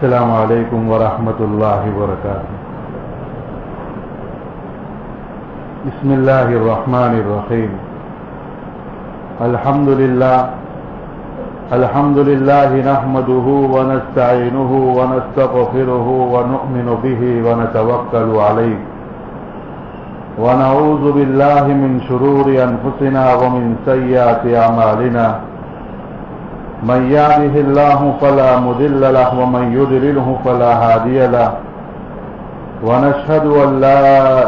السلام علیکم ورحمۃ اللہ وبرکاتہ۔ بسم اللہ الرحمن الرحیم۔ الحمد للہ نحمده ونستعینه ونستغفره ونؤمن به ونتوکل علیہ ونعوذ باللہ من شرور انفسنا ومن سیئات اعمالنا من يهده الله فلا مضل له ومن يضلله فلا هادي له ونشهد أن لا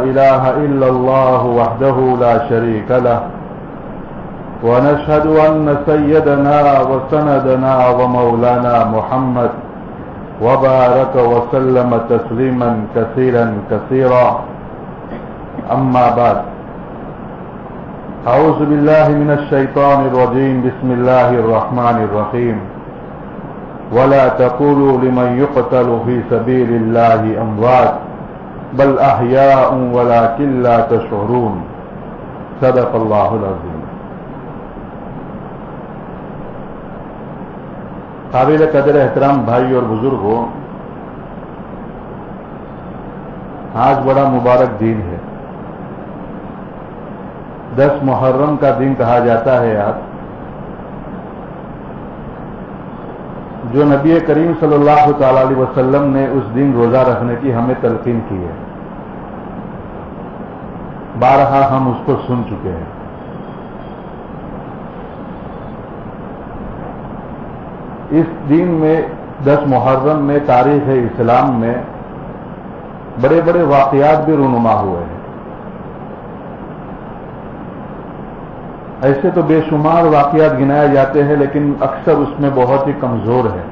إله إلا الله وحده لا شريك له ونشهد أن سيدنا وسندنا ومولانا محمد وبارك وسلم تسليما كثيرا كثيرا أما بعد اعوذ باللہ من الشیطان الرجیم بسم اللہ الرحمن الرحیم ولا تقولوا لمن يقتل في سبيل الله اموات بل احیاء ولكن لا تشعرون صدق اللہ العظیم۔ قابل قدر احترام بھائی اور بزرگوں، آج بڑا مبارک دن ہے، 10 محرم کا دن کہا جاتا ہے آج، جو نبی کریم صلی اللہ تعالی علیہ وسلم نے اس دن روزہ رکھنے کی ہمیں تلقین کی ہے۔ بارہا ہم اس کو سن چکے ہیں۔ اس دن میں 10 محرم میں تاریخ اسلام میں بڑے بڑے واقعات بھی رونما ہوئے ہیں۔ ایسے تو بے شمار واقعات گنائے جاتے ہیں، لیکن اکثر اس میں بہت ہی کمزور ہے۔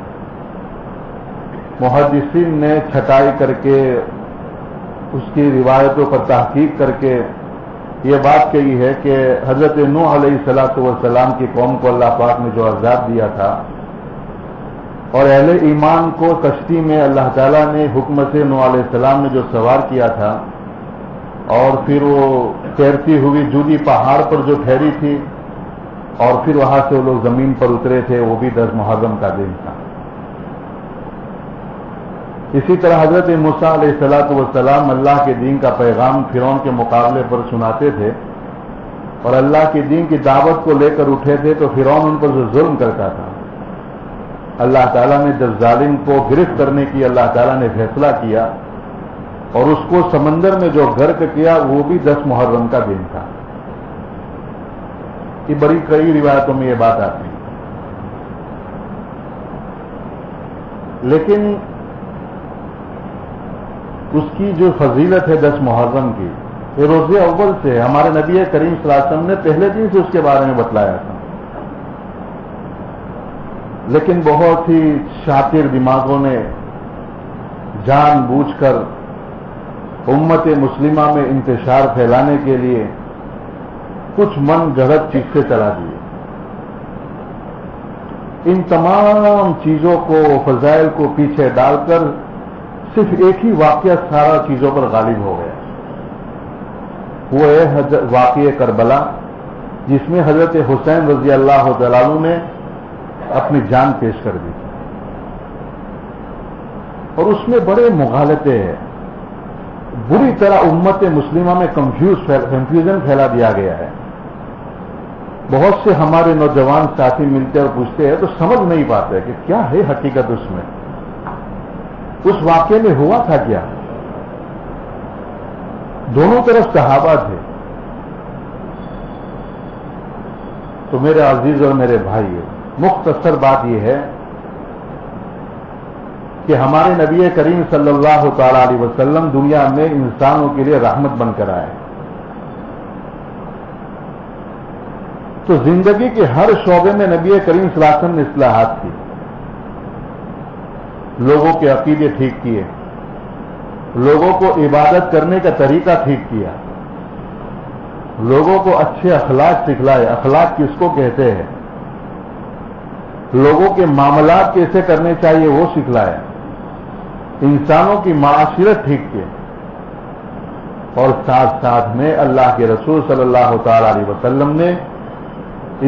محدثین نے چھٹائی کر کے اس کی روایتوں پر تحقیق کر کے یہ بات کہی ہے کہ حضرت نوح علیہ السلام کی قوم کو اللہ پاک نے جو عذاب دیا تھا اور اہل ایمان کو کشتی میں اللہ تعالیٰ نے حکم سے نوح علیہ السلام نے جو سوار کیا تھا، اور پھر وہ تیرتی ہوئی جودی پہاڑ پر جو ٹھہری تھی اور پھر وہاں سے وہ لوگ زمین پر اترے تھے، وہ بھی 10 محرم کا دن تھا۔ اسی طرح حضرت موسیٰ علیہ السلام اللہ کے دین کا پیغام فرعون کے مقابلے پر سناتے تھے، اور اللہ کے دین کی دعوت کو لے کر اٹھے تھے تو فرعون ان پر جو ظلم کرتا تھا، اللہ تعالیٰ نے جب ظالم کو گرفت کرنے کی اللہ تعالیٰ نے فیصلہ کیا اور اس کو سمندر میں جو غرق کیا، وہ بھی 10 محرم کا دن تھا۔ یہ بڑی کئی روایتوں میں یہ بات آتی ہے، لیکن اس کی جو فضیلت ہے 10 محرم کی، یہ روز اول سے ہمارے نبی کریم صلی اللہ علیہ وسلم نے پہلے دن سے اس کے بارے میں بتلایا تھا، لیکن بہت ہی شاطر دماغوں نے جان بوجھ کر امت مسلمہ میں انتشار پھیلانے کے لیے کچھ من گھڑت چیزیں چلا دیے۔ ان تمام چیزوں کو، فضائل کو پیچھے ڈال کر صرف ایک ہی واقعہ سارا چیزوں پر غالب ہو گیا، وہ ہے واقعہ کربلا، جس میں حضرت حسین رضی اللہ تعالیٰ عنہ نے اپنی جان پیش کر دی، اور اس میں بڑے مغالطے ہیں، بری طرح امت مسلمہ میں کنفیوژن پھیلا دیا گیا ہے۔ بہت سے ہمارے نوجوان ساتھی ملتے اور پوچھتے ہیں تو سمجھ نہیں پاتے کہ کیا ہے حقیقت، اس واقعے میں ہوا تھا کیا۔ دونوں طرف صحابہ تھے۔ تو میرے عزیز اور میرے بھائی، مختصر بات یہ ہے کہ ہمارے نبی کریم صلی اللہ تعالی علیہ وسلم دنیا میں انسانوں کے لیے رحمت بن کر آئے، تو زندگی کے ہر شعبے میں نبی کریم صلی اللہ علیہ وسلم نے اصلاحات کی، لوگوں کے عقیدے ٹھیک کیے، لوگوں کو عبادت کرنے کا طریقہ ٹھیک کیا، لوگوں کو اچھے اخلاق سکھلائے۔ اخلاق کس کو کہتے ہیں؟ لوگوں کے معاملات کیسے کرنے چاہیے وہ سکھلائے، انسانوں کی معاشرت ٹھیک کی، اور ساتھ ساتھ میں اللہ کے رسول صلی اللہ تعالی علیہ وسلم نے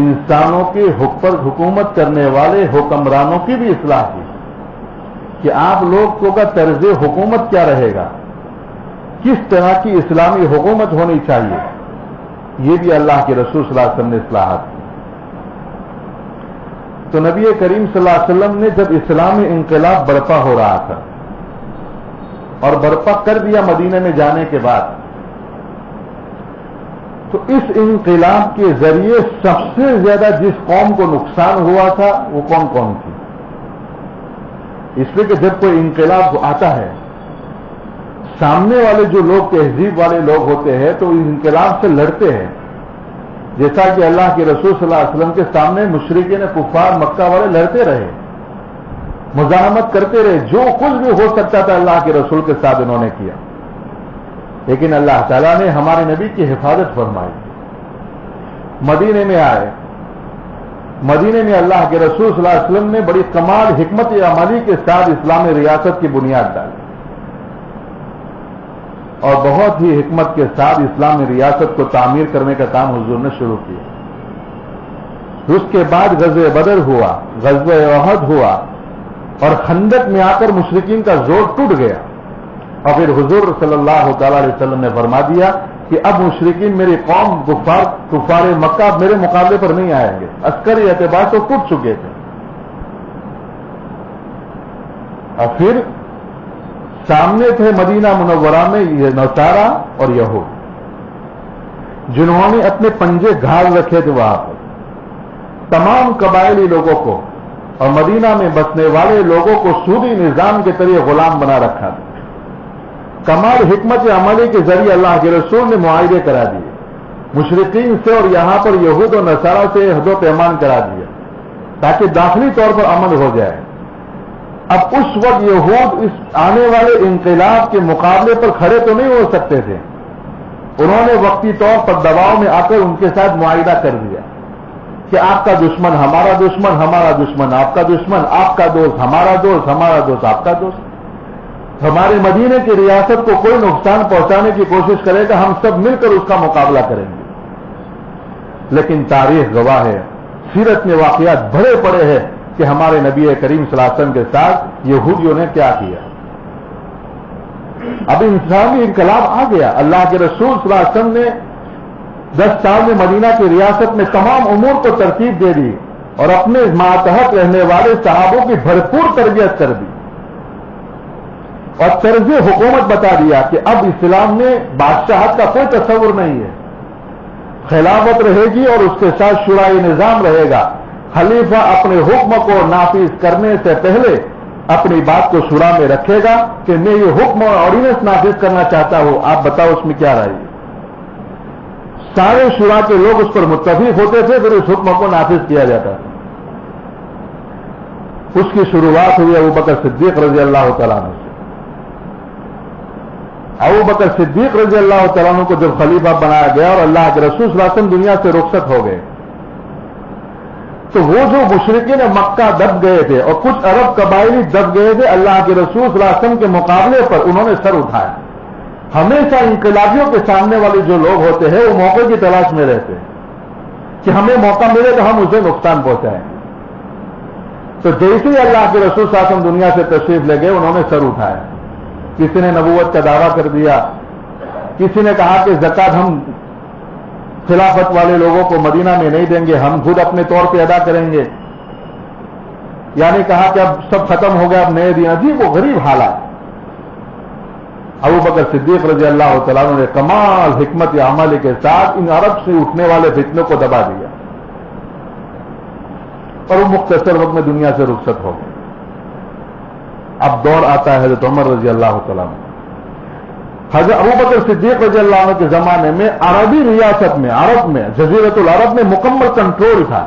انسانوں کے حکم پر حکومت کرنے والے حکمرانوں کی بھی اصلاح کی۔ کہ آپ لوگ کا طرز حکومت کیا رہے گا، کس طرح کی اسلامی حکومت ہونی چاہیے. یہ بھی اللہ کے رسول صلی اللہ علیہ وسلم نے اصلاحات کی. تو نبی کریم صلی اللہ علیہ وسلم نے جب اسلامی انقلاب برپا ہو رہا تھا اور برپا کر دیا مدینے میں جانے کے بعد، تو اس انقلاب کے ذریعے سب سے زیادہ جس قوم کو نقصان ہوا تھا وہ کون تھی؟ اس لیے کہ جب کوئی انقلاب آتا ہے، سامنے والے جو لوگ تہذیب والے لوگ ہوتے ہیں تو اس انقلاب سے لڑتے ہیں. جیسا کہ اللہ کے رسول صلی اللہ علیہ وسلم کے سامنے مشرکین کفار مکہ والے لڑتے رہے، مزاحمت کرتے رہے، جو کچھ بھی ہو سکتا تھا اللہ کے رسول کے ساتھ انہوں نے کیا. لیکن اللہ تعالیٰ نے ہمارے نبی کی حفاظت فرمائی. مدینے میں آئے، مدینے میں اللہ کے رسول صلی اللہ علیہ وسلم نے بڑی کمال حکمت عملی کے ساتھ اسلامی ریاست کی بنیاد ڈالی اور بہت ہی حکمت کے ساتھ اسلامی ریاست کو تعمیر کرنے کا کام حضور نے شروع کیا. اس کے بعد غزوہ بدر ہوا، غزوہ احد ہوا اور خندق میں آ کر مشرکین کا زور ٹوٹ گیا. اور پھر حضور صلی اللہ تعالی علیہ وسلم نے فرما دیا کہ اب مشرکین میری قوم کفار مکہ میرے مقابلے پر نہیں آئیں گے. عسکری اعتبار تو ٹوٹ چکے تھے. اور پھر سامنے تھے مدینہ منورہ میں یہ نصارا اور یہود، جنہوں نے اپنے پنجے گھاڑ رکھے تھے وہاں پر. تمام قبائلی لوگوں کو اور مدینہ میں بسنے والے لوگوں کو سودی نظام کے ذریعے غلام بنا رکھا تھا. کمال حکمت عملی کے ذریعے اللہ کے رسول نے معاہدے کرا دیے مشرکین سے اور یہاں پر یہود و نصارا سے عہد و پیمان کرا دیا تاکہ داخلی طور پر امن ہو جائے. اب اس وقت یہود اس آنے والے انقلاب کے مقابلے پر کھڑے تو نہیں ہو سکتے تھے. انہوں نے وقتی طور پر دباؤ میں آ کر ان کے ساتھ معاہدہ کر دیا کہ آپ کا دشمن ہمارا دشمن، ہمارا دشمن آپ کا دشمن، آپ کا دوست ہمارا دوست، ہمارا دوست آپ کا دوست. ہمارے مدینے کی ریاست کو کوئی نقصان پہنچانے کی کوشش کرے گا، ہم سب مل کر اس کا مقابلہ کریں گے. لیکن تاریخ گواہ ہے، سیرت میں واقعات بھرے پڑے ہیں کہ ہمارے نبی کریم صلی اللہ علیہ وسلم کے ساتھ یہودیوں نے کیا کیا. اب اسلامی انقلاب آ گیا. اللہ کے رسول صلی اللہ علیہ وسلم نے 10 سال میں مدینہ کی ریاست میں تمام امور کو ترتیب دے دی اور اپنے ماتحت رہنے والے صحابوں کی بھرپور تربیت کر دی اور طرز حکومت بتا دیا کہ اب اسلام میں بادشاہت کا کوئی تصور نہیں ہے. خلافت رہے گی اور اس کے ساتھ شورائے نظام رہے گا. خلیفہ اپنے حکم کو نافذ کرنے سے پہلے اپنی بات کو شورا میں رکھے گا کہ میں یہ حکم اور آرڈیننس نافذ کرنا چاہتا ہوں، آپ بتاؤ اس میں کیا رائے. سارے شورا کے لوگ اس پر متفق ہوتے تھے، پھر اس حکم کو نافذ کیا جاتا تھا. اس کی شروعات ہوئی ابوبکر صدیق رضی اللہ تعالیٰ عنہ سے. ابوبکر صدیق رضی اللہ تعالیٰ عنہ کو جب خلیفہ بنایا گیا اور اللہ کے رسول صلی اللہ علیہ وسلم دنیا سے رخصت ہو گئے تو وہ جو مشرکین مکہ دب گئے تھے اور کچھ عرب قبائلی دب گئے تھے، اللہ کے رسول صلی اللہ علیہ وسلم کے مقابلے پر انہوں نے سر اٹھایا. ہمیشہ انقلابیوں کے سامنے والے جو لوگ ہوتے ہیں وہ موقع کی تلاش میں رہتے ہیں کہ ہمیں موقع ملے تو ہم اسے نقصان پہنچائیں. تو جیسے ہی اللہ کے رسول صلی اللہ علیہ وسلم دنیا سے تشریف لے گئے انہوں نے سر اٹھایا. کسی نے نبوت کا دعویٰ کر دیا، کسی نے کہا کہ زکات ہم خلافت والے لوگوں کو مدینہ میں نہیں دیں گے، ہم خود اپنے طور پہ ادا کریں گے. یعنی کہا کہ اب سب ختم ہو گیا، اب نئے دن. عجیب و غریب حالات. ابوبکر صدیق رضی اللہ تعالیٰ عنہ نے کمال حکمت عملی کے ساتھ ان عرب سے اٹھنے والے فتنوں کو دبا دیا اور وہ مختصر وقت میں دنیا سے رخصت ہو گئے. اب دور آتا ہے حضرت عمر رضی اللہ تعالیٰ عنہ. حضرت ابوبکر صدیق رضی اللہ عنہ کے زمانے میں عربی ریاست میں، عرب میں، جزیرت العرب میں مکمل کنٹرول تھا،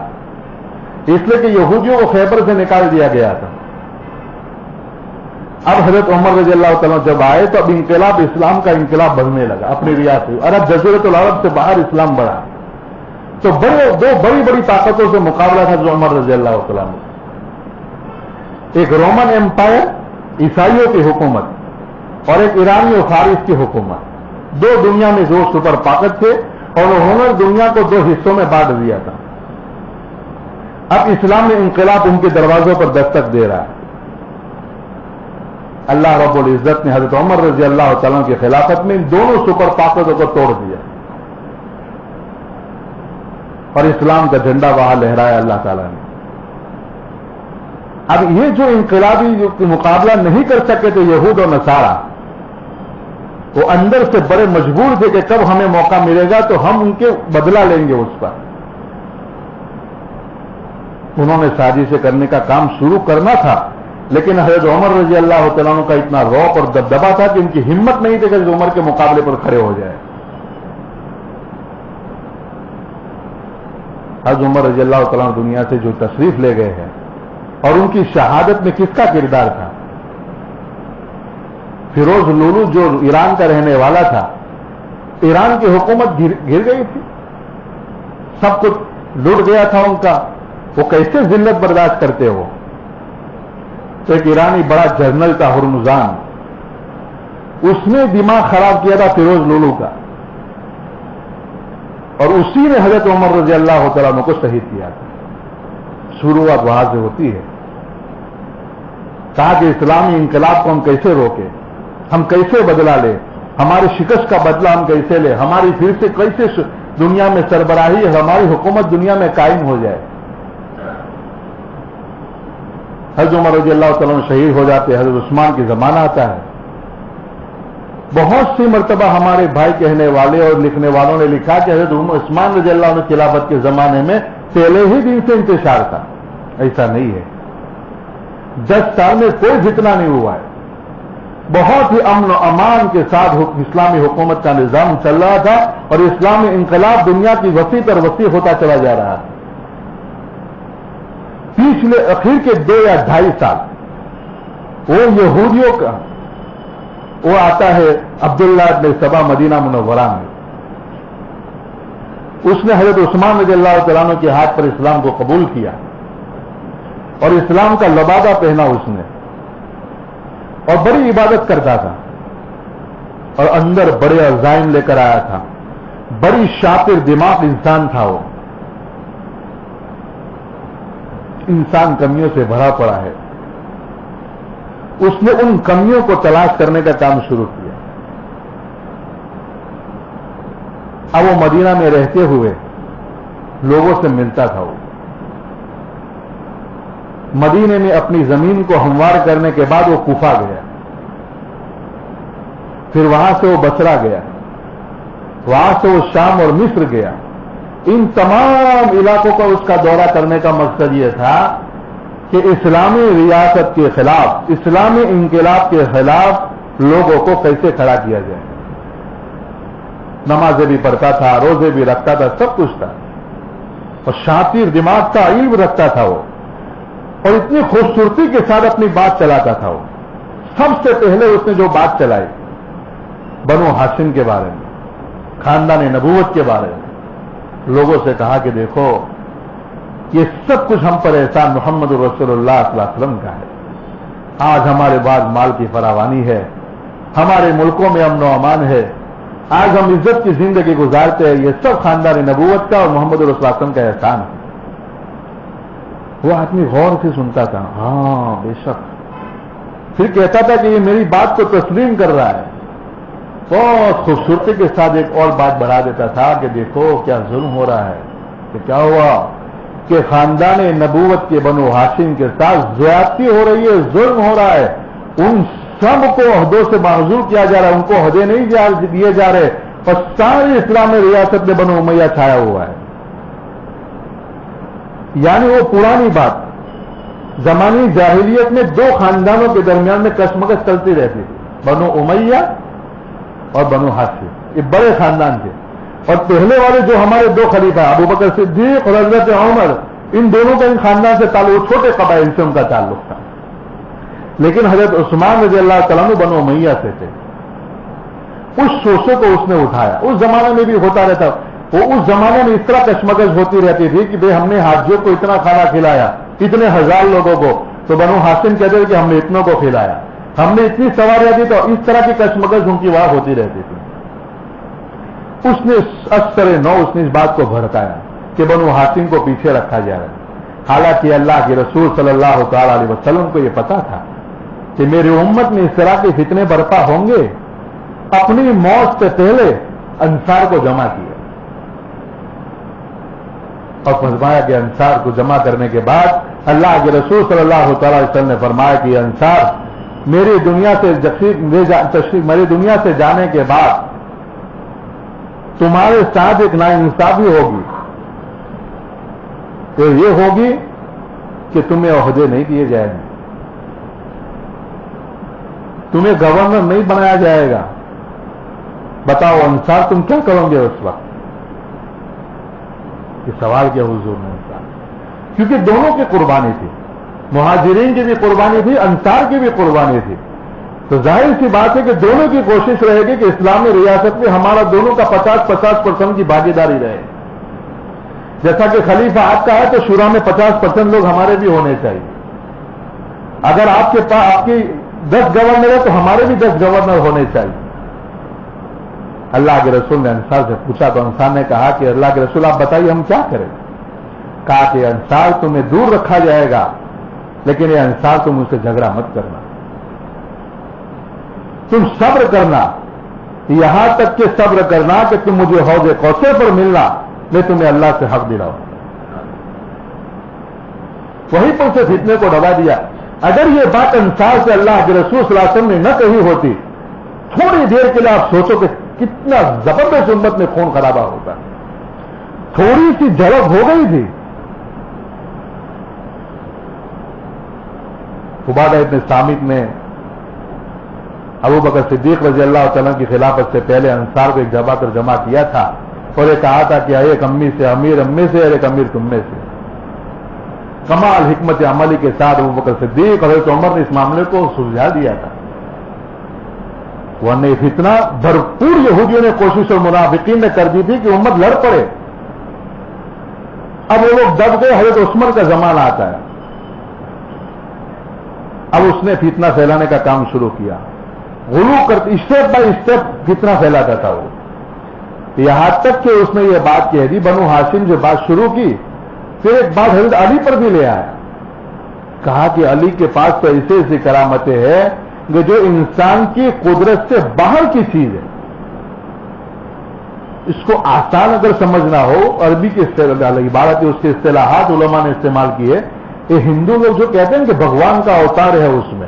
اس لیے کہ یہودیوں کو خیبر سے نکال دیا گیا تھا. اب حضرت عمر رضی اللہ تعالیٰ جب آئے تو اب انقلاب اسلام کا انقلاب بڑھنے لگا اپنی ریاست. عرب جزیرت العرب سے باہر اسلام بڑھا تو دو بڑی بڑی طاقتوں سے مقابلہ تھا جو عمر رضی اللہ تعالیٰ عنہ. ایک رومن ایمپائر عیسائیوں کی حکومت اور ایک ایرانی و فارس کی حکومت. دو دنیا میں دو سپر طاقت تھے اور انہوں نے دنیا کو دو حصوں میں بانٹ دیا تھا. اب اسلام میں انقلاب ان کے دروازوں پر دستک دے رہا ہے. اللہ رب العزت نے حضرت عمر رضی اللہ تعالیٰ کی خلافت میں ان دونوں سپر طاقتوں کو توڑ دیا اور اسلام کا جھنڈا وہاں لہرایا اللہ تعالیٰ نے. اب یہ جو انقلابی جو مقابلہ نہیں کر سکے تھے یہود اور نصارہ، وہ اندر سے بڑے مجبور تھے کہ کب ہمیں موقع ملے گا تو ہم ان کے بدلہ لیں گے اس پر. انہوں نے سازشیں کرنے کا کام شروع کرنا تھا، لیکن حضرت عمر رضی اللہ تعالیٰ عنہ کا اتنا روب اور دبدبا تھا کہ ان کی ہمت نہیں تھی کہ حضرت عمر کے مقابلے پر کھڑے ہو جائے. حضرت عمر رضی اللہ تعالیٰ عنہ دنیا سے جو تشریف لے گئے ہیں اور ان کی شہادت میں کس کا کردار تھا؟ فیروز لولو جو ایران کا رہنے والا تھا، ایران کی حکومت گر گئی تھی، سب کچھ لٹ گیا تھا ان کا، وہ کیسے ذلت برداشت کرتے ہو؟ تو ایک ایرانی بڑا جنرل تھا ہرمزان، اس نے دماغ خراب کیا تھا فیروز لولو کا، اور اسی نے حضرت عمر رضی اللہ تعالیٰ عنہ کو شہید کیا تھا. شروعات وہاں سے ہوتی ہے. کہا کہ اسلامی انقلاب کو ہم کیسے روکیں، ہم کیسے بدلا لیں، ہماری شکست کا بدلہ ہم کیسے لیں، ہماری پھر سے کیسے دنیا میں سربراہی، ہماری حکومت دنیا میں قائم ہو جائے. حضرت عمر رضی اللہ تعالیٰ عنہ شہید ہو جاتے، حضرت عثمان کی زمانہ آتا ہے. بہت سی مرتبہ ہمارے بھائی کہنے والے اور لکھنے والوں نے لکھا کہ حضرت عثمان رضی اللہ عنہ خلافت کے زمانے میں پہلے ہی دن سے انتشار تھا. ایسا نہیں ہے، 10 سال میں کوئی فتنہ نہیں ہوا ہے. بہت ہی امن و امان کے ساتھ اسلامی حکومت کا نظام چل رہا تھا اور اسلامی انقلاب دنیا کی وسیع تر وسیع ہوتا چلا جا رہا ہے. پچھلے اخیر کے 2 یا 2.5 سال وہ یہودیوں کا وہ آتا ہے عبداللہ ابن سبا مدینہ منورہ میں، اس نے حضرت عثمان رضی اللہ تعالیٰ عنہ کے ہاتھ پر اسلام کو قبول کیا اور اسلام کا لبادہ پہنا اس نے، اور بڑی عبادت کرتا تھا اور اندر بڑے عزائم لے کر آیا تھا. بڑی شاطر دماغ انسان تھا. وہ انسان کمیوں سے بھرا پڑا ہے. اس نے ان کمیوں کو تلاش کرنے کا کام شروع کیا. اب وہ مدینہ میں رہتے ہوئے لوگوں سے ملتا تھا. وہ مدینے میں اپنی زمین کو ہموار کرنے کے بعد وہ کوفہ گیا، پھر وہاں سے وہ بصرہ گیا، وہاں سے وہ شام اور مصر گیا. ان تمام علاقوں کا اس کا دورہ کرنے کا مقصد یہ تھا کہ اسلامی ریاست کے خلاف، اسلامی انقلاب کے خلاف لوگوں کو کیسے کھڑا کیا جائے. نمازیں بھی پڑھتا تھا، روزے بھی رکھتا تھا، سب کچھ تھا، اور شاطر دماغ کا علم رکھتا تھا وہ، اور اتنی خوبصورتی کے ساتھ اپنی بات چلاتا تھا. وہ سب سے پہلے اس نے جو بات چلائی بنو ہاشم کے بارے میں، خاندان نبوت کے بارے میں، لوگوں سے کہا کہ دیکھو یہ سب کچھ ہم پر احسان محمد رسول اللہ صلی اللہ علیہ وسلم کا ہے. آج ہمارے بعد مال کی فراوانی ہے، ہمارے ملکوں میں امن و امان ہے، آج ہم عزت کی زندگی گزارتے ہیں، یہ سب خاندان نبوت کا اور محمد رسول اللہ صلی اللہ علیہ وسلم کا احسان ہے. وہ آدمی غور سے سنتا تھا، ہاں بے شک. پھر کہتا تھا کہ یہ میری بات کو تسلیم کر رہا ہے. بہت خوبصورتی کے ساتھ ایک اور بات بڑھا دیتا تھا کہ دیکھو کیا ظلم ہو رہا ہے. کہ کیا ہوا؟ کہ خاندان نبوت کے بنو ہاشم کے ساتھ زیادتی ہو رہی ہے، ظلم ہو رہا ہے. ان سب کو عہدوں سے معذور کیا جا رہا ہے، ان کو عہدے نہیں دیے جا رہے، اور ساری اسلامی ریاست میں بنو امیہ چھایا ہوا ہے. یعنی وہ پرانی بات، زمانی جاہلیت میں 2 خاندانوں کے درمیان میں کشمکش چلتی رہتی تھی، بنو امیہ اور بنو ہاشم. یہ بڑے خاندان تھے، اور پہلے والے جو ہمارے 2 خلیفہ ابو بکر صدیق اور حضرت عمر، ان دونوں کا ان خاندان سے تعلق، چھوٹے قبائل سے ان کا تعلق تھا. لیکن حضرت عثمان رضی اللہ تعالیٰ عنہ بنو امیہ سے تھے. اس شوشے کو اس نے اٹھایا. اس زمانے میں بھی ہوتا رہتا، وہ اس زمانے میں اس طرح کشمکش ہوتی رہتی تھی کہ بھئی ہم نے حاجیوں کو اتنا کھانا کھلایا، اتنے 1000 لوگوں کو، تو بنو ہاشم کہتے تھے کہ ہم نے اتنوں کو کھلایا، ہم نے اتنی سواریاں دی. تو اس طرح کی کشمکش ان کی وہاں ہوتی رہتی تھی. اس نے اثر نو اس نے اس بات کو بھڑکایا کہ بنو ہاشم کو پیچھے رکھا جا رہا ہے. حالانکہ اللہ کے رسول صلی اللہ تعالی علیہ وسلم کو یہ پتا تھا کہ میری امت میں اس طرح کے فتنے برپا ہوں گے، اپنی موت سے پہلے انصار کو جمع کیا اور فرمایا کہ انصار کو جمع کرنے کے بعد اللہ کے رسول صلی اللہ تعالی وسلم نے فرمایا کہ انصار میری دنیا سے جانے کے بعد تمہارے ساتھ ایک ناانصافی ہوگی، تو یہ ہوگی کہ تمہیں عہدے نہیں دیے جائیں گے، تمہیں گورنر نہیں بنایا جائے گا۔ بتاؤ انصار تم کیا کرو گے اس وقت؟ یہ سوال کیا حضور نے انصار، کیونکہ دونوں کی قربانی تھی، مہاجرین کی بھی قربانی تھی، انصار کی بھی قربانی تھی، تو ظاہر سی بات ہے کہ دونوں کی کوشش رہے گی کہ اسلامی ریاست میں ہمارا دونوں کا 50% کی بھاگیداری رہے۔ جیسا کہ خلیفہ آپ کا ہے تو شورا میں 50% لوگ ہمارے بھی ہونے چاہیے۔ اگر آپ کے پاس آپ کی 10 گورنر ہے تو ہمارے بھی 10 گورنر ہونے چاہیے۔ اللہ کے رسول نے انصار سے پوچھا تو انصار نے کہا کہ اللہ کے رسول آپ بتائیے ہم کیا کریں؟ کہا کہ انصار تمہیں دور رکھا جائے گا، لیکن یہ انصار تم ان سے جھگڑا مت کرنا، تم صبر کرنا، یہاں تک کہ صبر کرنا کہ تم مجھے حوض کوثر پر ملنا، میں تمہیں اللہ سے حق دلاؤں۔ وہیں پر سے فتنے کو دبا دیا۔ اگر یہ بات انصار سے اللہ کے رسول صلی اللہ علیہ وسلم نے نہ کہی ہوتی، تھوڑی دیر کے لیے آپ سوچو کہ کتنا زبردست امت میں خون خرابہ ہوتا، تھوڑی سی جھڑپ ہو گئی تھی۔ عبادہ ابن صامت نے ابو بکر صدیق رضی اللہ تعالیٰ کی خلافت سے پہلے انصار کو ایک جگہ پر جمع کیا تھا اور یہ کہا تھا کہ ایک امی سے امیر امی سے اور ایک امیر تم میں سے۔ کمال حکمت عملی کے ساتھ ابو بکر صدیق اور حضرت عمر نے اس معاملے کو سلجھا دیا تھا، ورنہ فتنہ بھرپور یہودیوں نے کوشش اور منافقین نے کر دی تھی کہ امت لڑ پڑے۔ اب وہ لوگ دب گئے، حضرت عثمان کا زمانہ آتا ہے، اب اس نے فتنہ پھیلانے کا کام شروع کیا، غلو کرتے اسٹیپ بائی اسٹیپ فتنہ پھیلاتا تھا وہ، یہاں تک کہ اس نے یہ بات کہہ دی، بنو ہاشم جو بات شروع کی، پھر ایک بات حضرت علی پر بھی لے آیا، کہا کہ علی کے پاس تو ایسی ایسی کرامتیں ہیں کہ جو انسان کی قدرت سے باہر کی چیز ہے، اس کو آسان اگر سمجھنا ہو، عربی کی عبارت اس کے اصطلاحات علماء نے استعمال کیے، یہ ہندو لوگ جو کہتے ہیں کہ بھگوان کا اوتار ہے اس میں،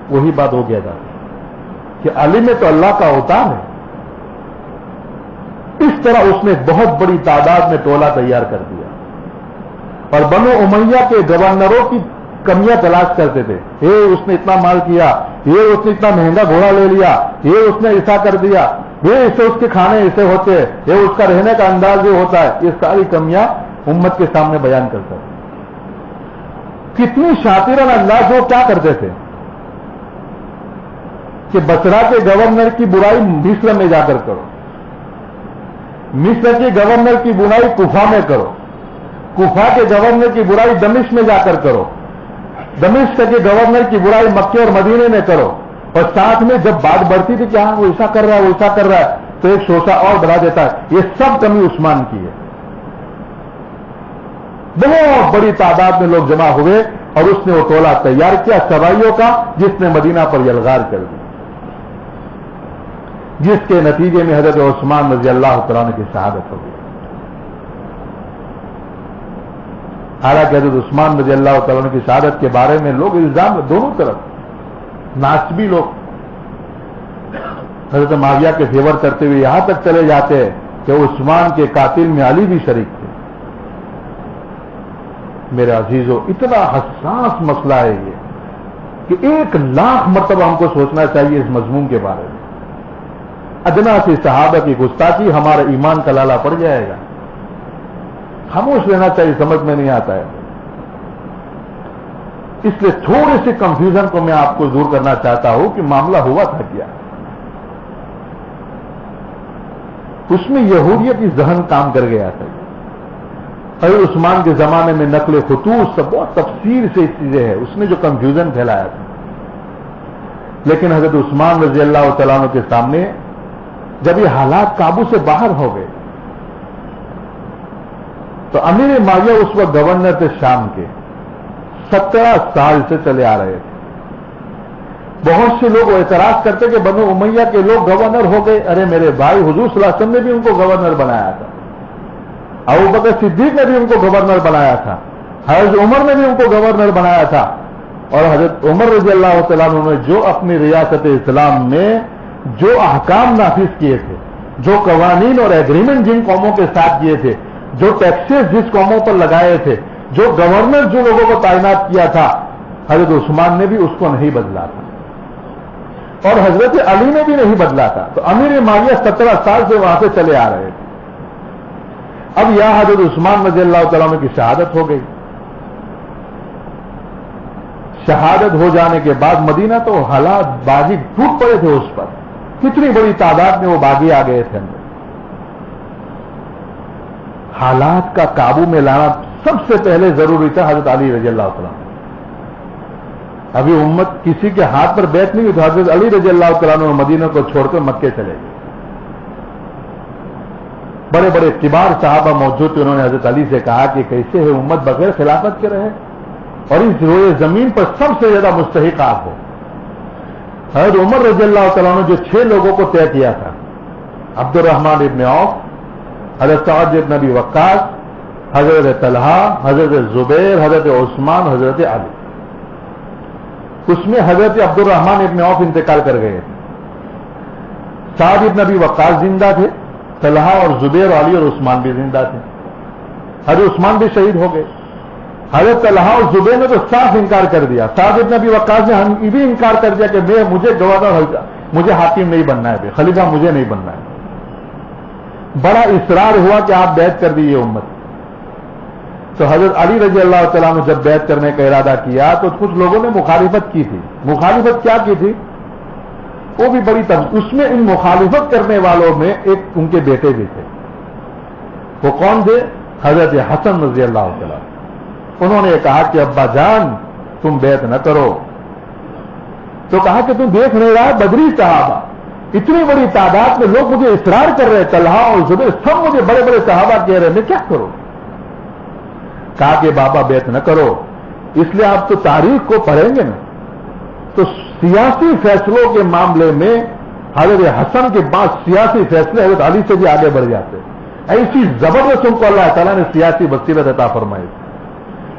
وہی بات ہو گیا تھا کہ علی میں تو اللہ کا اوتار ہے۔ اس طرح اس نے بہت بڑی تعداد میں ٹولہ تیار کر دیا اور بنو امیہ کے گورنروں کی کمیاں تلاش کرتے تھے، یہ اس نے اتنا مال کیا، یہ اس نے اتنا مہنگا گھوڑا لے لیا، یہ اس نے ایسا کر دیا، یہ اسے اس کے کھانے ایسے ہوتے ہیں، یہ اس کا رہنے کا انداز یہ ہوتا ہے، یہ ساری کمیاں امت کے سامنے بیان کرتا ہے۔ کتنی شاطرانہ انداز وہ کیا کرتے تھے کہ بصرہ کے گورنر کی برائی مصر میں جا کر کرو، مصر کے گورنر کی برائی کوفہ میں کرو، کوفہ کے گورنر کی برائی دمشق میں جا کر کرو، دمشق کے گورنر کی برائی مکے اور مدینے میں کرو، اور ساتھ میں جب بات بڑھتی تھی کہ ہاں وہ ایسا کر رہا ہے وہ ایسا کر رہا ہے تو ایک شوشہ اور بڑھا دیتا ہے۔ یہ سب کمی عثمان کی ہے۔ بہت بڑی تعداد میں لوگ جمع ہوئے اور اس نے وہ ٹولہ تیار کیا سوائیوں کا، جس نے مدینہ پر یلغار کر دی، جس کے نتیجے میں حضرت عثمان رضی اللہ تعالیٰ کی شہادت ہو گئی۔ حالانکہ حضرت عثمان رضی اللہ تعالیٰ کی شہادت کے بارے میں لوگ الزام دونوں طرف، ناسبی لوگ حضرت معاویہ کے فیور کرتے ہوئے یہاں تک چلے جاتے ہیں کہ عثمان کے قاتل میں علی بھی شریک تھے۔ میرے عزیزو، اتنا حساس مسئلہ ہے یہ کہ 1,00,000 مرتبہ ہم کو سوچنا چاہیے اس مضمون کے بارے میں۔ ادنا سی صحابہ کی گستاخی ہمارا ایمان کا لالا پڑ جائے گا، خاموش رہنا چاہیے، سمجھ میں نہیں آتا ہے۔ اس لیے تھوڑی سی کنفیوژن کو میں آپ کو دور کرنا چاہتا ہوں کہ معاملہ ہوا تھا کیا۔ اس میں یہودیت کی ذہن کام کر گیا تھا۔ حضرت عثمان کے زمانے میں نقل خطوط سب بہت تفصیل سے چیزیں ہیں، اس نے جو کنفیوژن پھیلایا تھا، لیکن حضرت عثمان رضی اللہ تعالیٰ عنہ کے سامنے جب یہ حالات قابو سے باہر ہو گئے تو امیر معاویہ اس وقت گورنر تھے شام کے، 17 سال سے چلے آ رہے تھے، بہت سے لوگ اعتراض کرتے کہ بنو امیہ کے لوگ گورنر ہو گئے. ارے میرے بھائی، حضور صلی اللہ علیہ وسلم نے بھی ان کو گورنر بنایا تھا، ابوبکر صدیق نے بھی ان کو گورنر بنایا تھا، حضرت عمر نے بھی ان کو گورنر بنایا تھا. اور حضرت عمر رضی اللہ تعالیٰ عنہ نے جو اپنی ریاست اسلام میں جو احکام نافذ کیے تھے، جو قوانین اور ایگریمنٹ جن قوموں کے ساتھ کیے تھے، جو ٹیکسز جس قوموں پر لگائے تھے، جو گورنر جو لوگوں کو تعینات کیا تھا، حضرت عثمان نے بھی اس کو نہیں بدلا تھا اور حضرت علی نے بھی نہیں بدلا تھا. تو امیر معاویہ 17 سال سے وہاں سے چلے آ رہے تھے. اب یہاں حضرت عثمان رضی اللہ تعالیٰ عنہ کی شہادت ہو گئی. شہادت ہو جانے کے بعد مدینہ تو حالات باغی ٹوٹ پڑے تھے اس پر. کتنی بڑی تعداد میں وہ باغی آ گئے تھے اندر. حالات کا قابو میں لانا سب سے پہلے ضروری تھا حضرت علی رضی اللہ تعالیٰ عنہ. ابھی امت کسی کے ہاتھ پر بیٹھ نہیں ہوئی تو حضرت علی رضی اللہ تعالیٰ عنہ مدینہ کو چھوڑ کر مکے چلے گئے. بڑے بڑے کبار صحابہ موجود تھے. انہوں نے حضرت علی سے کہا کہ کیسے ہے امت بغیر خلافت کے رہے اور اس روئے زمین پر سب سے زیادہ مستحق آپ ہو. حضرت عمر رضی اللہ تعالیٰ عنہ جو 6 لوگوں کو طے کیا تھا، عبد الرحمن ابن عوف، حضرت سعد ابن ابی وقاص، حضرت طلحہ، حضرت زبیر، حضرت عثمان، حضرت علی، اس میں حضرت عبد الرحمن ابن عوف انتقال کر گئے تھے. سعد ابن ابی وقاص زندہ تھے، طلحہ اور زبیر، علی اور عثمان بھی زندہ تھے. حضرت عثمان بھی شہید ہو گئے. حضرت طلحہ اور زبیر نے تو صاف انکار کر دیا. سعد ابن ابی وقاص نے یہ بھی انکار کر دیا کہ مجھے گورنر، مجھے حاکم نہیں بننا ہے، خلیفہ مجھے نہیں بننا ہے. بڑا اصرار ہوا کہ آپ بیعت کر دیجیے امت. تو حضرت علی رضی اللہ تعالیٰ نے جب بیعت کرنے کا ارادہ کیا تو کچھ لوگوں نے مخالفت کی تھی. مخالفت کیا کی تھی؟ وہ بھی بڑی اس میں ان مخالفت کرنے والوں میں ایک ان کے بیٹے بھی تھے. وہ کون تھے؟ حضرت حسن رضی اللہ تعالیٰ. انہوں نے کہا کہ ابا جان تم بیعت نہ کرو. تو کہا کہ تم دیکھ نہیں رہا بدری صحابہ اتنی بڑی تعداد میں لوگ مجھے اصرار کر رہے، طلحہ اور زبیر سب مجھے بڑے بڑے صحابہ کہہ رہے، میں کیا کروں؟ کہا کہ بابا بیعت نہ کرو، اس لیے آپ تو تاریخ کو پڑھیں گے نا تو سیاسی فیصلوں کے معاملے میں حضرت حسن کے بعد سیاسی فیصلے حضرت علی سے بھی آگے بڑھ جاتے. ایسی زبردست ان کو اللہ تعالیٰ نے سیاسی بصیرت عطا فرمائی.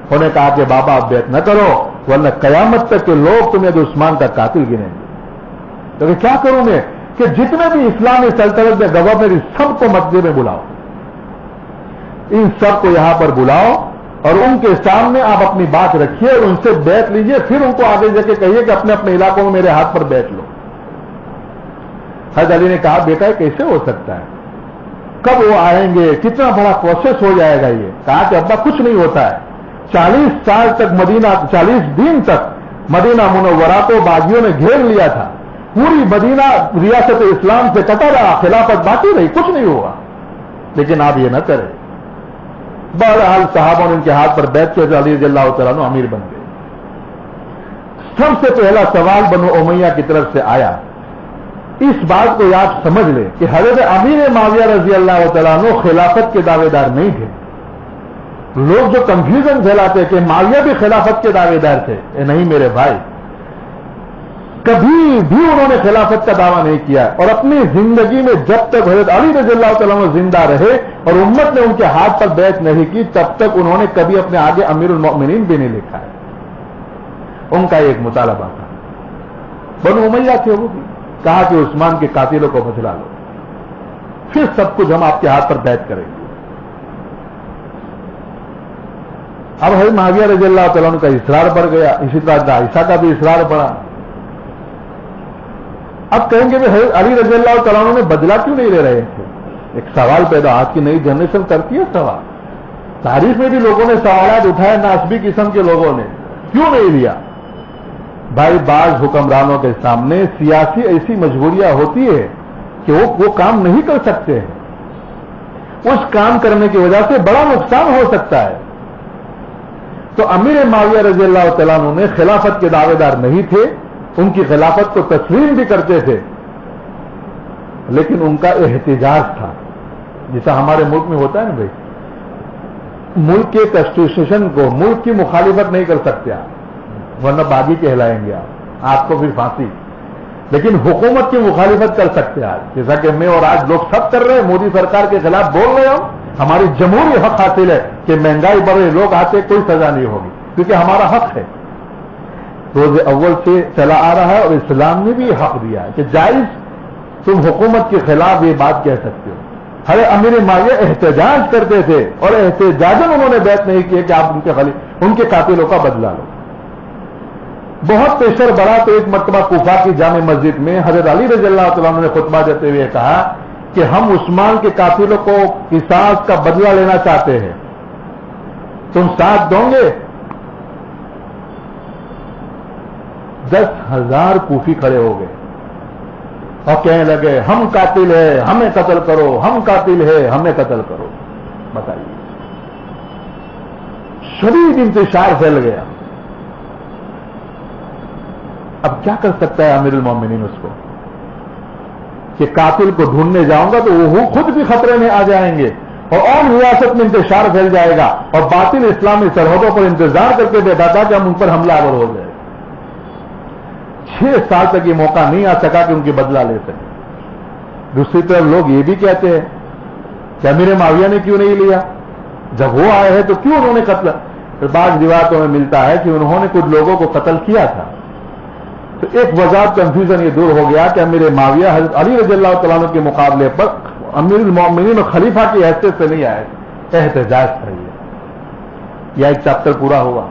انہوں نے کہا کہ بابا آپ بیعت نہ کرو ورنہ قیامت تک کے لوگ تمہیں تو عثمان کا قاتل گنیں گے. تو کیا کروں میں کہ جتنے بھی اسلامی سلطنت میں گورنر سب کو مسجد میں بلاؤ، ان سب کو یہاں پر بلاؤ اور ان کے سامنے آپ اپنی بات رکھیے اور ان سے بیعت لیجئے، پھر ان کو آگے جا کے کہیے کہ اپنے اپنے علاقوں میں میرے ہاتھ پر بیعت لو. حضرت علی نے کہا بیٹا کیسے ہو سکتا ہے، کب وہ آئیں گے، کتنا بڑا پروسیس ہو جائے گا یہ. کہا کہ ابا کچھ نہیں ہوتا ہے. 40 سال تک مدینہ، 40 دن تک مدینہ منورہ کو باغیوں نے گھیر لیا تھا. پوری مدینہ ریاست اسلام سے کٹا رہا، خلافت باقی رہی، کچھ نہیں ہوا. لیکن آپ یہ نہ کریں. بہرحال صحابوں نے ان کے ہاتھ پر بیعت کیا، علی رضی اللہ تعالیٰ عنہ امیر بن گئے. سب سے پہلا سوال بنو امیہ کی طرف سے آیا. اس بات کو آپ سمجھ لیں کہ حضرت امیر معاویہ رضی اللہ تعالیٰ عنہ خلافت کے دعوے دار نہیں تھے. لوگ جو کنفیوژن پھیلاتے کہ معاویہ بھی خلافت کے دعوے دار تھے، نہیں میرے بھائی، کبھی بھی انہوں نے خلافت کا دعویٰ نہیں کیا. اور اپنی زندگی میں جب تک حضرت علی رضی اللہ تعالیٰ عنہ زندہ رہے اور امت نے ان کے ہاتھ پر بیعت نہیں کی، تب تک انہوں نے کبھی اپنے آگے امیر المؤمنین بھی نہیں لکھا ہے. ان کا ایک مطالبہ تھا. بنو امیہ تھے، وہ بھی کہا کہ عثمان کے قاتلوں کو بچلا لو، پھر سب کچھ ہم آپ کے ہاتھ پر بیعت کریں گے. اب حضرت معاویہ رضی اللہ تعالیٰ عنہ کا اصرار بڑھ گیا، اسی طرح عائشہ کا بھی اصرار بڑھا. اب کہیں گے کہ حضرت علی رضی اللہ تعالیٰ عنہ نے بدلہ کیوں نہیں لے رہے تھے؟ ایک سوال پیدا، آج کی نئی جنریشن کرتی ہے سوال. تاریخ میں بھی لوگوں نے سوالات اٹھائے، ناسبی قسم کے لوگوں نے، کیوں نہیں لیا؟ بھائی بعض حکمرانوں کے سامنے سیاسی ایسی مجبوریاں ہوتی ہے کہ وہ کام نہیں کر سکتے ہیں. اس کام کرنے کی وجہ سے بڑا نقصان ہو سکتا ہے. تو امیر معاویہ رضی اللہ تعالیٰ عنہ نے خلافت کے دعوے دار نہیں تھے، ان کی خلافت کو تسلیم بھی کرتے تھے، لیکن ان کا احتجاج تھا جیسا ہمارے ملک میں ہوتا ہے نا بھائی، ملک کے کانسٹیٹیوشن کو، ملک کی مخالفت نہیں کر سکتے آپ ورنہ باغی کہلائیں گے آپ. آپ کو پھر پھانسی. لیکن حکومت کی مخالفت کر سکتے ہیں آج، جیسا کہ میں اور آج لوگ سب کر رہے ہیں، مودی سرکار کے خلاف بول رہے ہوں. ہماری جمہوری حق حاصل ہے کہ مہنگائی بڑھے، لوگ آتے، کوئی سزا نہیں ہوگی، کیونکہ ہمارا حق ہے. روز اول سے چلا آ رہا ہے اور اسلام نے بھی یہ حق دیا ہے کہ جائز تم حکومت کے خلاف یہ بات کہہ سکتے ہو. ارے امیر معاویہ احتجاج کرتے تھے اور احتجاجاً انہوں نے بیعت نہیں کی کہ آپ ان کے قاتلوں کا بدلہ لو. بہت پیشر بڑا تو ایک مرتبہ کوفہ کی جامع مسجد میں حضرت علی رضی اللہ تعالیٰ عنہ نے خطبہ دیتے ہوئے کہا کہ ہم عثمان کے قاتلوں کو قصاص کا بدلہ لینا چاہتے ہیں، تم ساتھ دو گے؟ 10,000 کوفی کھڑے ہو گئے اور کہنے لگے ہم قاتل ہے، ہمیں قتل کرو، ہم قاتل ہے، ہمیں قتل کرو. بتائیے، شدید انتشار پھیل گیا. اب کیا کر سکتا ہے امیر المومنین اس کو کہ قاتل کو ڈھونڈنے جاؤں گا تو وہ خود بھی خطرے میں آ جائیں گے اور ریاست میں انتشار پھیل جائے گا اور باطل اسلامی سرحدوں پر انتظار کر کے بیٹھا تھا کہ ہم ان پر حملہ آور ہو جائے. 6 سال تک یہ موقع نہیں آ سکا کہ ان کی بدلہ لے سکے. دوسری طرف لوگ یہ بھی کہتے ہیں کہ امیر معاویہ نے کیوں نہیں لیا، جب وہ آئے ہیں تو کیوں انہوں نے قتل. بعض روایتوں میں ملتا ہے کہ انہوں نے کچھ لوگوں کو قتل کیا تھا. تو ایک وضاحت کنفیوژن یہ دور ہو گیا کہ امیر معاویہ حضرت علی رضی اللہ تعالیٰ عنہ کے مقابلے پر امیر المومنین اور خلیفہ کی حیثیت سے نہیں آئے، احتجاج تھا یہ ایک چیپٹر پورا ہوا.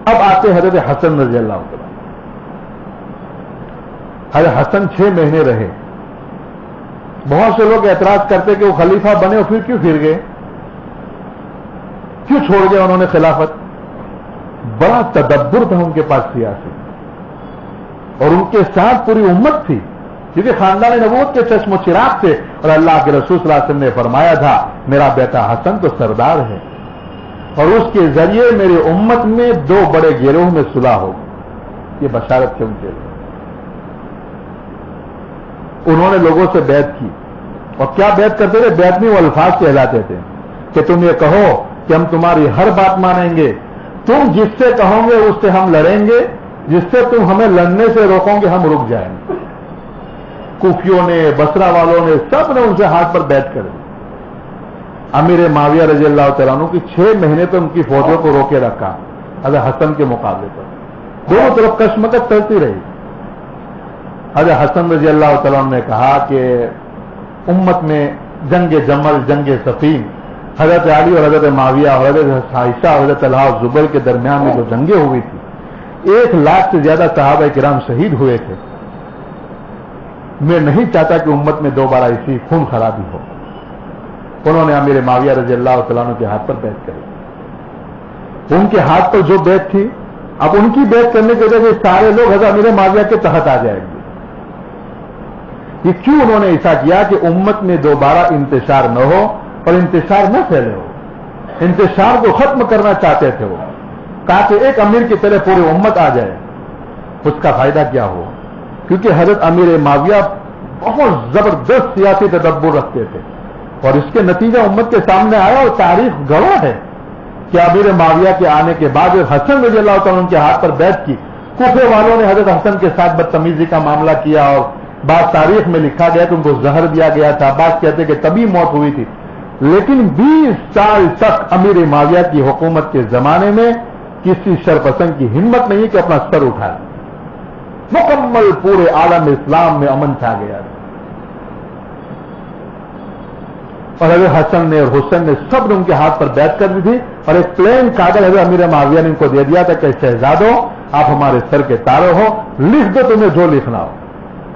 اب آتے حضرت حسن رضی اللہ تعالیٰ. حضرت حسن 6 مہینے رہے. بہت سے لوگ اعتراض کرتے کہ وہ خلیفہ بنے اور پھر کیوں پھر گئے، کیوں چھوڑ گئے انہوں نے خلافت. بڑا تدبر تھا ان کے پاس سیاسی، اور ان کے ساتھ پوری امت تھی، کیونکہ خاندان نبوت کے چشم و چراغ تھے. اور اللہ کے رسول صلی اللہ علیہ وسلم نے فرمایا تھا میرا بیٹا حسن تو سردار ہے اور اس کے ذریعے میری امت میں 2 بڑے گروہ میں صلح ہوگی. یہ بشارت کیوں کے لیے انہوں نے لوگوں سے بیعت کی. اور کیا بیعت کرتے تھے؟ بیعت میں وہ الفاظ کہلاتے تھے کہ تم یہ کہو کہ ہم تمہاری ہر بات مانیں گے، تم جس سے کہو گے اس سے ہم لڑیں گے، جس سے تم ہمیں لڑنے سے روکو گے ہم رک جائیں گے. کوفیوں نے، بصرہ والوں نے، سب نے ان سے ہاتھ پر بیعت کر دی. امیر معاویہ رضی اللہ تعالیٰ عنہ کی 6 مہینے تو ان کی فوجوں کو روکے رکھا حضرت حسن کے مقابلے پر. دونوں طرف کشمکش چلتی رہی. حضرت حسن رضی اللہ تعالیٰ عنہ نے کہا کہ امت میں جنگ جمل، جنگ صفین، حضرت علی اور حضرت معاویہ اور حضرت عائشہ اور حضرت طلحہ اور زبیر کے درمیان میں جو جنگیں ہوئی تھی، 1 لاکھ سے زیادہ صحابہ کرام شہید ہوئے تھے. میں نہیں چاہتا کہ امت میں دوبارہ اسی خون خرابی ہو. انہوں نے امیر معاویہ رضی اللہ تعالیٰ عنہ کے ہاتھ پر بیعت کری. ان کے ہاتھ پر جو بیعت تھی، اب ان کی بیعت کرنے کی وجہ سے سارے لوگ حضرت امیر معاویہ کے تحت آ جائیں گے. یہ کیوں انہوں نے ایسا کیا کہ امت میں دوبارہ انتشار نہ ہو اور انتشار نہ پھیلے ہو. انتشار کو ختم کرنا چاہتے تھے وہ، کہا کہ ایک امیر کی طرح پوری امت آ جائے. اس کا فائدہ کیا ہو؟ کیونکہ حضرت امیر معاویہ بہت زبردست سیاسی تدبر رکھتے تھے اور اس کے نتیجہ امت کے سامنے آیا اور تاریخ گواہ ہے کہ امیر معاویہ کے آنے کے بعد حسن رضی اللہ تعالیٰ کے ہاتھ پر بیعت کی. کوفے والوں نے حضرت حسن کے ساتھ بدتمیزی کا معاملہ کیا اور بعض تاریخ میں لکھا گیا کہ ان کو زہر دیا گیا تھا، بعض کہتے کہ تبھی موت ہوئی تھی. لیکن 20 سال تک امیر معاویہ کی حکومت کے زمانے میں کسی شرپسند کی ہمت نہیں کہ اپنا سر اٹھائے. مکمل پورے عالم اسلام میں امن چھا گیا. اور حضرت حسن نے اور حسین نے سب نے ان کے ہاتھ پر بیعت کر دی تھی اور ایک پلین کاغذ حضرت امیر معاویہ نے ان کو دے دیا تھا کہ شہزادوں آپ ہمارے سر کے تارے ہو، لکھ دو تمہیں جو لکھنا ہو.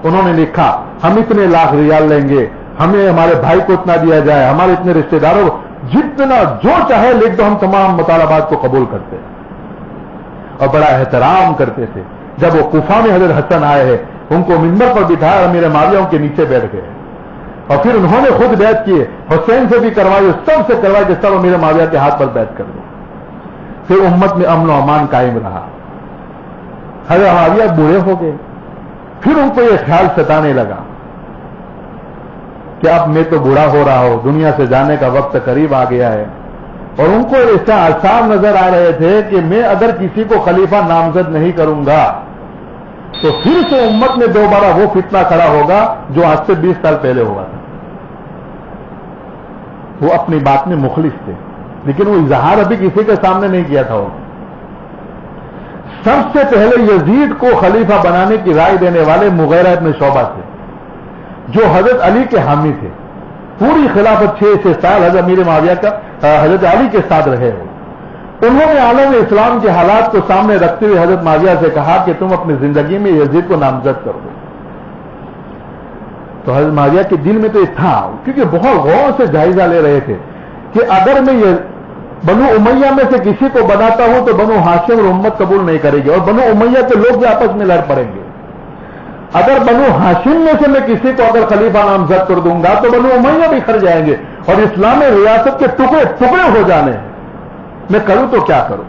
انہوں نے لکھا ہم اتنے لاکھ ریال لیں گے، ہمیں ہمارے بھائی کو اتنا دیا جائے، ہمارے اتنے رشتہ داروں کو جتنا جو چاہے لکھ دو، ہم تمام مطالبات کو قبول کرتے اور بڑا احترام کرتے تھے. جب وہ کوفہ میں حضرت حسن آئے ہیں ان کو منبر پر بٹھایا اور امیر معاویہ ان کے نیچے بیٹھ گئے اور پھر انہوں نے خود بیعت کیے. حسین سے بھی کروائی، سب سے کروائی کہ سب امیر معاویہ کے ہاتھ پر بیعت کر دو. پھر امت میں امن و امان قائم رہا. حضرت معاویہ بوڑھے ہو گئے. پھر ان کو یہ خیال ستانے لگا کہ اب میں تو بوڑھا ہو رہا ہوں، دنیا سے جانے کا وقت قریب آ گیا ہے. اور ان کو ایسا آثار نظر آ رہے تھے کہ میں اگر کسی کو خلیفہ نامزد نہیں کروں گا تو پھر سے امت میں دوبارہ وہ فتنہ کھڑا ہوگا جو آج سے 20 سال پہلے ہوا تھا. وہ اپنی بات میں مخلص تھے، لیکن وہ اظہار ابھی کسی کے سامنے نہیں کیا تھا. وہ سب سے پہلے یزید کو خلیفہ بنانے کی رائے دینے والے مغیرہ ابن شعبہ تھے، جو حضرت علی کے حامی تھے. پوری خلافت 6 سال حضرت امیر معاویہ کا حضرت علی کے ساتھ رہے ہو. انہوں نے عالم اسلام کے حالات کو سامنے رکھتے ہوئے حضرت معاویہ سے کہا کہ تم اپنی زندگی میں یزید کو نامزد کر دو. تو حضرت معاویہ کے دل میں تو یہ تھا، کیونکہ بہت غور سے جائزہ لے رہے تھے کہ اگر میں یہ بنو امیہ میں سے کسی کو بناتا ہوں تو بنو ہاشم اور امت قبول نہیں کرے گی، اور بنو امیہ کے لوگ بھی آپس میں لڑ پڑیں گے. اگر بنو ہاشم میں سے میں کسی کو اگر خلیفہ نامزد کر دوں گا تو بنو امیہ بھی کھڑ جائیں گے اور اسلامی ریاست کے ٹکڑے ٹکڑے ہو جانے ہیں. میں کروں تو کیا کروں؟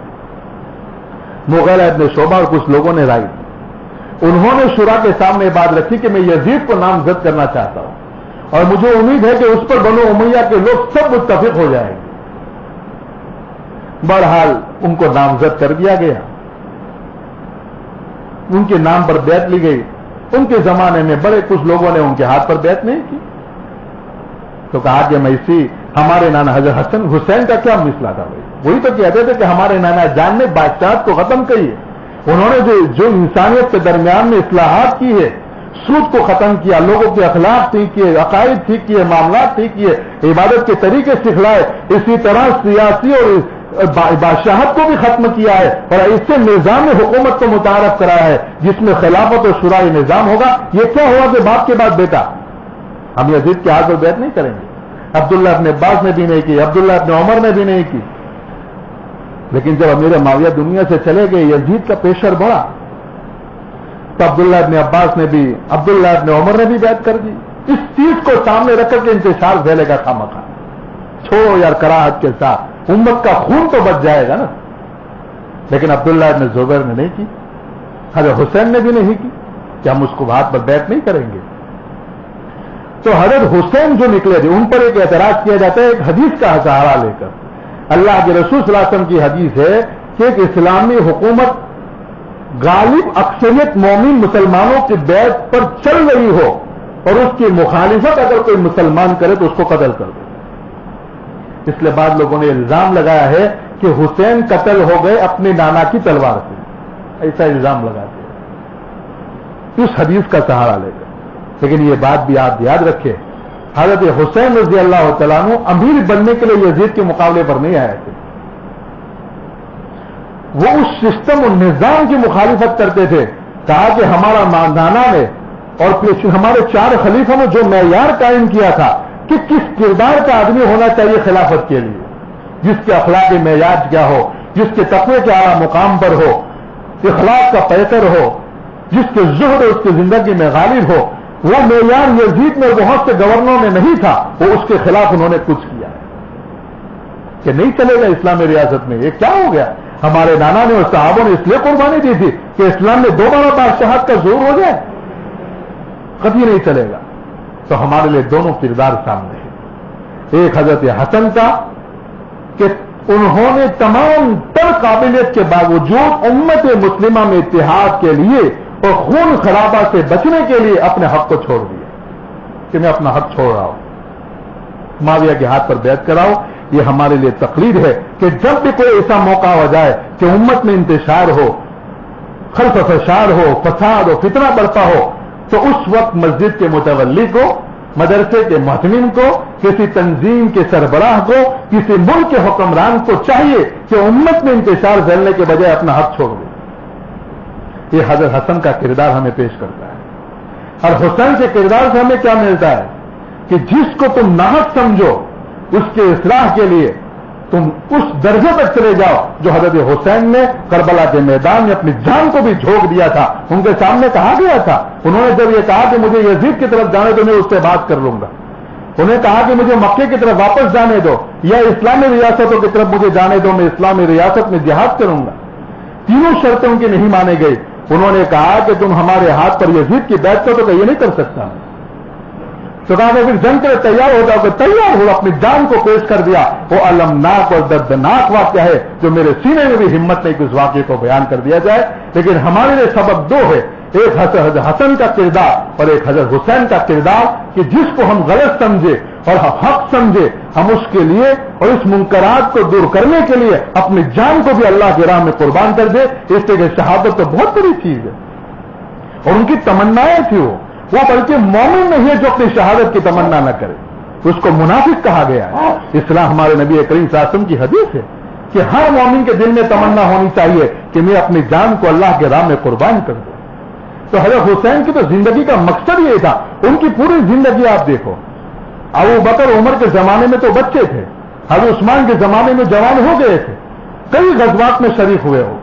مغیرہ ابن شعبہ اور کچھ لوگوں نے رائے دی. انہوں نے شورا کے سامنے بات رکھی کہ میں یزید کو نامزد کرنا چاہتا ہوں اور مجھے امید ہے کہ اس پر بنو امیہ کے لوگ سب متفق ہو جائیں گے. بہرحال ان کو نامزد کر دیا گیا، ان کے نام پر بیعت لی گئی. ان کے زمانے میں بڑے کچھ لوگوں نے ان کے ہاتھ پر بیعت نہیں کی، تو کہا کہ میسی ہمارے نانا حضرت حسن حسین کا کیا مسئلہ تھا؟ وہی تو کہتے تھے کہ ہمارے نانا جان نے بادشاہت کو ختم کی ہے. انہوں نے جو انسانیت کے درمیان میں اصلاحات کی ہے، سود کو ختم کیا، لوگوں کے اخلاق ٹھیک کیے، عقائد ٹھیک کیے، معاملات ٹھیک کیے، عبادت کے طریقے سکھلائے. اسی طرح سیاسی اور بادشاہت کو بھی ختم کیا ہے اور اس سے نظام حکومت کو متعارف کرایا ہے جس میں خلافت اور شورای نظام ہوگا. یہ کیا ہوا کہ باپ کے بعد بیٹا؟ ہم یزید کے ہاتھ پر بیعت نہیں کریں گے. عبداللہ ابن عباس نے بھی نہیں کی، عبداللہ ابن عمر نے بھی نہیں کی. لیکن جب امیر معاویہ دنیا سے چلے گئے، یزید کا پریشر بڑھا، تو عبداللہ ابن عباس نے بھی، عبداللہ ابن عمر نے بھی بیعت کر دی. اس چیز کو سامنے رکھ کر کے انتشار پھیلے گا خامخواہ. چھوڑو یار کراہت کے ساتھ، امت کا خون تو بچ جائے گا نا. لیکن عبداللہ ابن زبیر نے نہیں کی، حضرت حسین نے بھی نہیں کی کہ ہم اس کو ہاتھ پر بیعت نہیں کریں گے. تو حضرت حسین جو نکلے تھے ان پر ایک اعتراض کیا جاتا ہے ایک حدیث کا سہارا لے کر. اللہ کے رسول صلی اللہ علیہ وسلم کی حدیث ہے کہ ایک اسلامی حکومت غالب اکثریت مومن مسلمانوں کی بیعت پر چل رہی ہو اور اس کی مخالفت اگر کوئی مسلمان کرے تو اس کو قتل کر دے. اس لیے بعض لوگوں نے الزام لگایا ہے کہ حسین قتل ہو گئے اپنے نانا کی تلوار سے، ایسا الزام لگاتے ہیں اس حدیث کا سہارا لے کر. لیکن یہ بات بھی آپ یاد رکھیں، حضرت حسین رضی اللہ تعالیٰ عنہ امیر بننے کے لیے یزید کے مقابلے پر نہیں آئے تھے. وہ اس سسٹم اور نظام کی مخالفت کرتے تھے. کہا کہ ہمارا نانا نے اور پھر ہمارے 4 خلیفوں نے جو معیار قائم کیا تھا کہ کس کردار کا آدمی ہونا چاہیے خلافت کے لیے، جس کے اخلاقی معیار کیا ہو، جس کے تقوی کے اعلیٰ مقام پر ہو، اخلاق کا پیکر ہو، جس کے زہد اس کی زندگی میں غالب ہو، وہ معیار یزید میں بہت سے گورنروں میں نہیں تھا. وہ اس کے خلاف انہوں نے کچھ کیا کہ نہیں چلے گا اسلامی ریاست میں. یہ کیا ہو گیا؟ ہمارے نانا نے اور صحابوں نے اس لیے قربانی دی تھی کہ اسلام میں دوبارہ بادشاہت کا زور ہو جائے، کبھی نہیں چلے گا. تو ہمارے لیے دونوں کردار سامنے ہیں. ایک حضرت حسن کا کہ انہوں نے تمام تر قابلیت کے باوجود امت مسلمہ میں اتحاد کے لیے اور خون خرابہ سے بچنے کے لیے اپنے حق کو چھوڑ دیا کہ میں اپنا حق چھوڑ رہا ہوں، معاویہ کے ہاتھ پر بیعت کراؤ. یہ ہمارے لیے تقلید ہے کہ جب بھی کوئی ایسا موقع ہو جائے کہ امت میں انتشار ہو، خلف فشار ہو، فساد ہو، فتنہ برپا ہو، تو اس وقت مسجد کے متولی کو، مدرسے کے محتمم کو، کسی تنظیم کے سربراہ کو، کسی ملک کے حکمران کو چاہیے کہ امت میں انتشار پھیلنے کے بجائے اپنا حق چھوڑ دے. یہ حضرت حسن کا کردار ہمیں پیش کرتا ہے. اور حسین کے کردار سے ہمیں کیا ملتا ہے کہ جس کو تم ناحق سمجھو اس کے اصلاح کے لیے تم اس درجے تک چلے جاؤ جو حضرت حسین نے کربلا کے میدان میں اپنی جان کو بھی جھونک دیا تھا. ان کے سامنے کہا گیا تھا، انہوں نے جب یہ کہا کہ مجھے یزید کی طرف جانے تو میں اس سے بات کر لوں گا، انہیں کہا کہ مجھے مکے کی طرف واپس جانے دو یا اسلامی ریاستوں کی طرف مجھے جانے دو، میں اسلامی ریاست میں جہاد کروں گا. تینوں شرطیں ان کی نہیں مانے گئی. انہوں نے کہا کہ تم ہمارے ہاتھ پر یزید کی بیعت کرو تو یہ نہیں کر سکتا. تو کہا کہ پھر جنگ کے لیے تیار ہو جاؤ، کہ تیار ہو، اپنی جان کو پیش کر دیا. وہ المناک اور دردناک واقعہ ہے جو میرے سینے میں بھی ہمت نہیں کہ اس واقعے کو بیان کر دیا جائے. لیکن ہمارے لیے سبق 2 ہے ایک حضرت حسن کا کردار اور ایک حضرت حسین کا کردار کہ جس کو ہم غلط سمجھے اور حق سمجھے ہم اس کے لیے اور اس منکرات کو دور کرنے کے لیے اپنی جان کو بھی اللہ کی راہ میں قربان کر دے. اس لیے کہ شہادت تو بہت بڑی چیز ہے اور ان کی تمنائیں تھی وہ بلکہ مومن نہیں ہے جو اپنی شہادت کی تمنا نہ کرے, اس کو منافق کہا گیا ہے. اسلام ہمارے نبی کریم صلی اللہ علیہ وسلم کی حدیث ہے کہ ہر مومن کے دل میں تمنا ہونی چاہیے کہ میں اپنی جان کو اللہ کے راہ میں قربان کر دوں. تو حضرت حسین کی تو زندگی کا مقصد یہ تھا. ان کی پوری زندگی آپ دیکھو, ابو بکر عمر کے زمانے میں تو بچے تھے, حضرت عثمان کے زمانے میں جوان ہو گئے تھے, کئی غزوات میں شریک ہوئے ہو.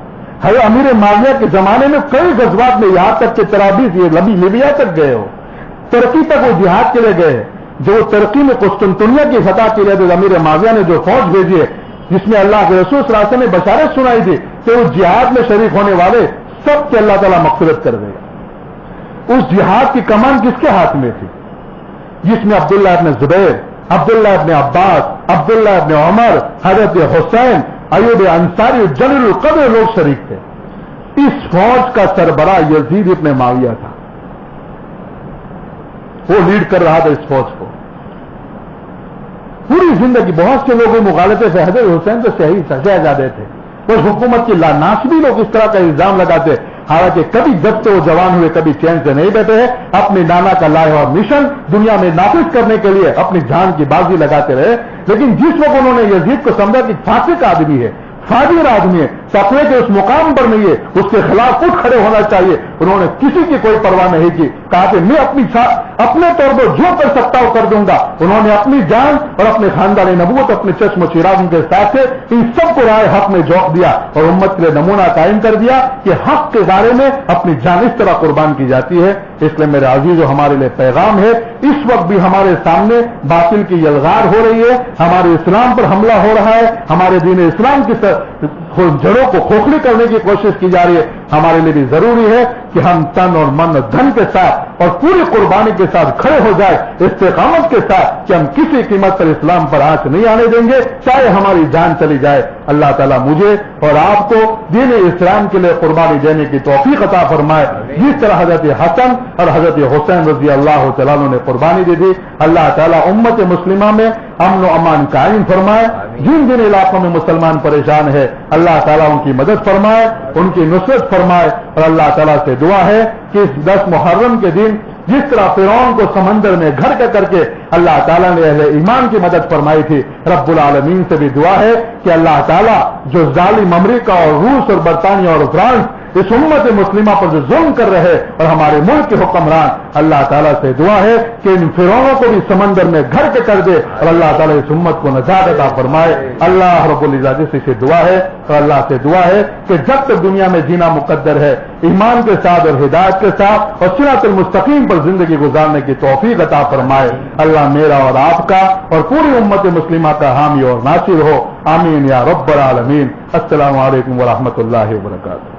حضرت امیر معاویہ کے زمانے میں کئی غزوات میں یہاں تک کہ طرابلس یہ لیبیا تک گئے ہو, ترکی تک وہ جہاد کے لیے گئے. جو ترکی میں قسطنطنیہ کی فتح کے لیے امیر معاویہ نے جو فوج بھیجی ہے جس میں اللہ کے رسول صلی اللہ علیہ وسلم نے بشارت سنائی تھی کہ وہ جہاد میں شریک ہونے والے سب کے اللہ تعالیٰ مغفرت کر دے گا. اس جہاد کی کمان کس کے ہاتھ میں تھی؟ جس میں عبداللہ ابن زبیر, عبداللہ ابن عباس, عبداللہ ابن عمر, حضرت حسین, ایوب انصاری, جلیل القدر لوگ شریک تھے. اس فوج کا سربراہ یزید ابن معاویہ تھا, وہ لیڈ کر رہا تھا اس فوج کو. پوری زندگی بہت سے لوگوں مغالطے سے حضرت حسین تو شہزادے تھے, اس حکومت کی لاناسبی لوگ اس طرح کا الزام لگاتے, حالانکہ کبھی جب سے وہ جوان ہوئے کبھی چین سے نہیں بیٹھے ہیں. اپنی نانا کا لائحہ اور مشن دنیا میں نافذ کرنے کے لیے اپنی جان کی بازی لگاتے رہے. لیکن جس وقت انہوں نے یزید کو سمجھا کہ فاسق آدمی ہے, فاجر آدمی ہے, تقوی کے اس مقام پر نہیں ہے, اس کے خلاف اٹھ کھڑے ہونا چاہیے, انہوں نے کسی کی کوئی پرواہ نہیں کی. کہا کہ میں اپنے طور پر جو کر سکتا ہوں کر دوں گا. انہوں نے اپنی جان اور اپنے خاندان نبوت, اپنے چشم و چراغ کے ساتھ سے ان سب کو رائے حق میں جھونک دیا اور امت کے لیے نمونہ قائم کر دیا کہ حق کے بارے میں اپنی جان اس طرح قربان کی جاتی ہے. اس لیے میرے عزیزو ہمارے لیے پیغام ہے, اس وقت بھی ہمارے سامنے باطل کی یلغار ہو رہی ہے, ہمارے اسلام پر حملہ ہو رہا ہے, ہمارے دین اسلام کی جڑوں کو کھوکھلی کرنے کی کوشش کی جا رہی ہے. ہمارے لیے بھی ضروری ہے کہ ہم تن اور من دھن کے ساتھ اور پوری قربانی کے ساتھ کھڑے ہو جائے, استقامت کے ساتھ کہ ہم کسی قیمت پر اسلام پر آنچ نہیں آنے دیں گے, چاہے ہماری جان چلی جائے. اللہ تعالیٰ مجھے اور آپ کو دین اسلام کے لیے قربانی دینے کی توفیق عطا فرمائے, جس طرح حضرت حسن اور حضرت حسین رضی اللہ تعالیٰ عنہ نے قربانی دے دی. اللہ تعالیٰ امت مسلمہ میں امن و امان قائم فرمائے. جن جن علاقوں میں مسلمان پریشان ہے اللہ تعالیٰ ان کی مدد فرمائے, ان کی نصرت فرمائے. اور اللہ تعالیٰ سے دعا ہے کہ اس 10 محرم کے دن جس طرح فرعون کو سمندر میں گھر کر کے اللہ تعالیٰ نے اہل ایمان کی مدد فرمائی تھی, رب العالمین سے بھی دعا ہے کہ اللہ تعالیٰ جو ظالم امریکہ اور روس اور برطانیہ اور فرانس اس امت مسلمہ پر جو ظلم کر رہے اور ہمارے ملک کے حکمران, اللہ تعالیٰ سے دعا ہے کہ ان فرعونوں کو بھی سمندر میں گھر کے کر دے اور اللہ تعالیٰ اس امت کو نجات عطا فرمائے. اللہ رب العزت سے دعا ہے اور اللہ سے دعا ہے کہ جب تک دنیا میں جینا مقدر ہے ایمان کے ساتھ اور ہدایت کے ساتھ اور صراط المستقیم پر زندگی گزارنے کی توفیق عطا فرمائے. اللہ میرا اور آپ کا اور پوری امت مسلمہ کا حامی اور ناصر ہو, آمین یا رب العالمین. السلام علیکم ورحمۃ اللہ وبرکاتہ.